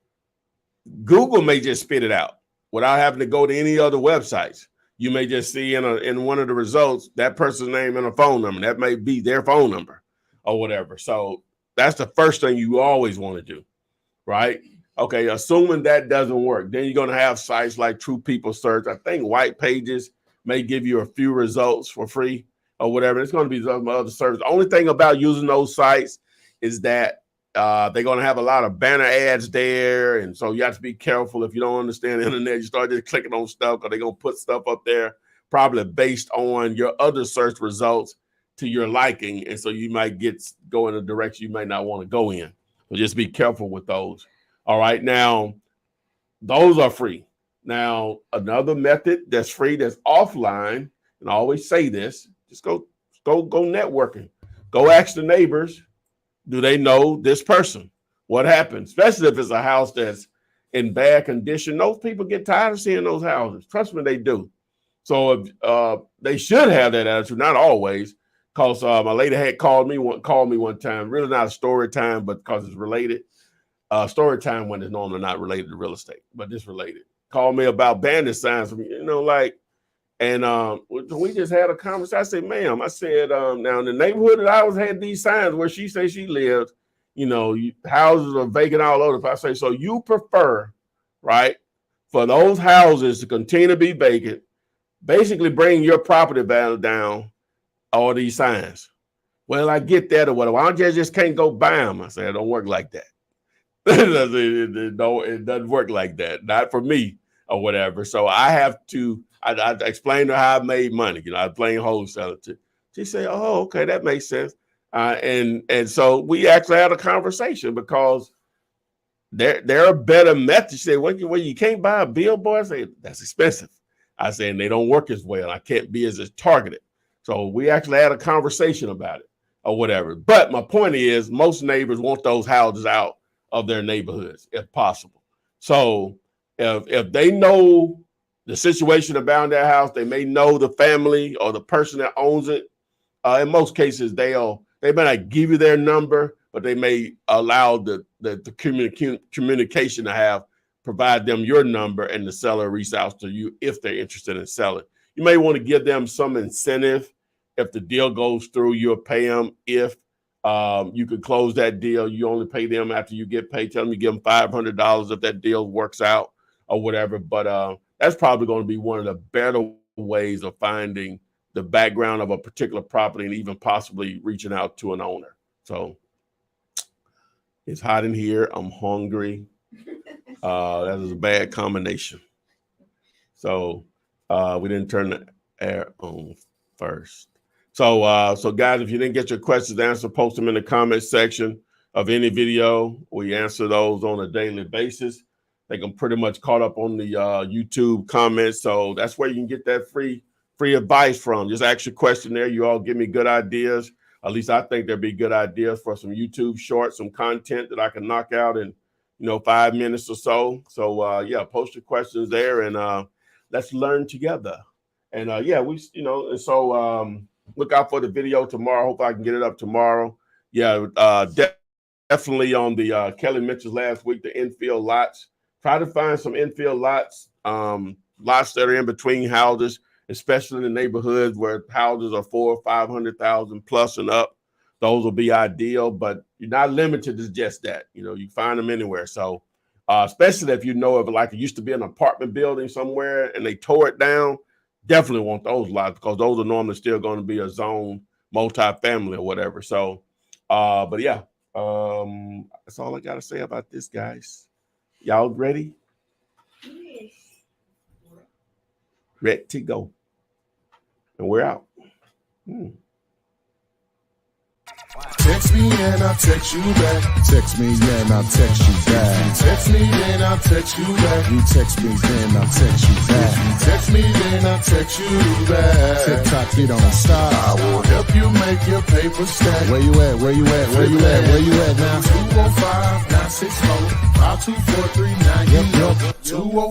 Google may just spit it out without having to go to any other websites. You may just see in one of the results that person's name and a phone number. That may be their phone number or whatever. So that's the first thing you always want to do, right? Okay, assuming that doesn't work, then you're going to have sites like True People Search. I think White Pages may give you a few results for free or whatever. It's going to be some other service. The only thing about using those sites is that they're going to have a lot of banner ads there. And so you have to be careful. If you don't understand the internet, you start just clicking on stuff because they're going to put stuff up there probably based on your other search results to your liking. And so you might go in a direction you might not want to go in. So just be careful with those. All right. Now, those are free. Now, another method that's free, that's offline, and I always say this, just go networking. Go ask the neighbors, do they know this person? What happened? Especially if it's a house that's in bad condition. Those people get tired of seeing those houses. Trust me, they do. So they should have that attitude, not always, because my lady had called me one time, really not a story time, but because it's related. Story time when it's normally not related to real estate, but it's related. Called me about bandit signs, and we just had a conversation. I said, ma'am, I said, now in the neighborhood that I was had these signs where she says she lives, houses are vacant all over. I say, so you prefer, right, for those houses to continue to be vacant, basically bring your property value down, all these signs. Well, I get that or whatever. Why don't you just can't go buy them? I said, it don't work like that. It doesn't work like that. Not for me or whatever. So I have to, I explained to her how I made money. I playing wholesaler too. She said, oh, okay, that makes sense. And so we actually had a conversation because there are better methods. She said, well, you can't buy a billboard? I said, that's expensive. I said, and they don't work as well. I can't be as targeted. So we actually had a conversation about it or whatever. But my point is most neighbors want those houses out of their neighborhoods if possible. So if they know the situation about their house, they may know the family or the person that owns it. In most cases, they may not give you their number, but they may allow the communication to provide them your number, and the seller reach out to you if they're interested in selling. You may want to give them some incentive. If the deal goes through, you'll pay them. If you could close that deal, you only pay them after you get paid. Tell them you give them $500 if that deal works out or whatever. But that's probably going to be one of the better ways of finding the background of a particular property and even possibly reaching out to an owner. So it's hot in here. I'm hungry. That is a bad combination. So we didn't turn the air on first. So guys, if you didn't get your questions answered, post them in the comment section of any video. We answer those on a daily basis. They can pretty much caught up on the YouTube comments. So that's where you can get that free advice from. Just ask your question there. You all give me good ideas. At least I think there'd be good ideas for some YouTube shorts, some content that I can knock out in 5 minutes or so. So yeah, post your questions there and let's learn together. And yeah, look out for the video tomorrow. Hope I can get it up tomorrow. Yeah, definitely on the Kelly mentioned last week, the infill lots. Try to find some infill lots lots that are in between houses, especially in the neighborhoods where houses are 400,000 or 500,000 plus and up. Those will be ideal, but you're not limited to just that. You know, you find them anywhere. So, especially if you know of like it used to be an apartment building somewhere and they tore it down, definitely want those lots because those are normally still going to be a zone multifamily or whatever. So, but yeah, that's all I got to say about this, guys. Y'all ready? Yes. Ready to go. And we're out. Text me and I'll text you back. Text me and I'll text you back. Text me then I'll text you back. You text me then I'll text you back. Text me then I'll text you back. TikTok, you don't stop. I will help you make your paper stack. Where you at? Where you at? Where you at? Where you at now? 205-964-5243. Now you know 205.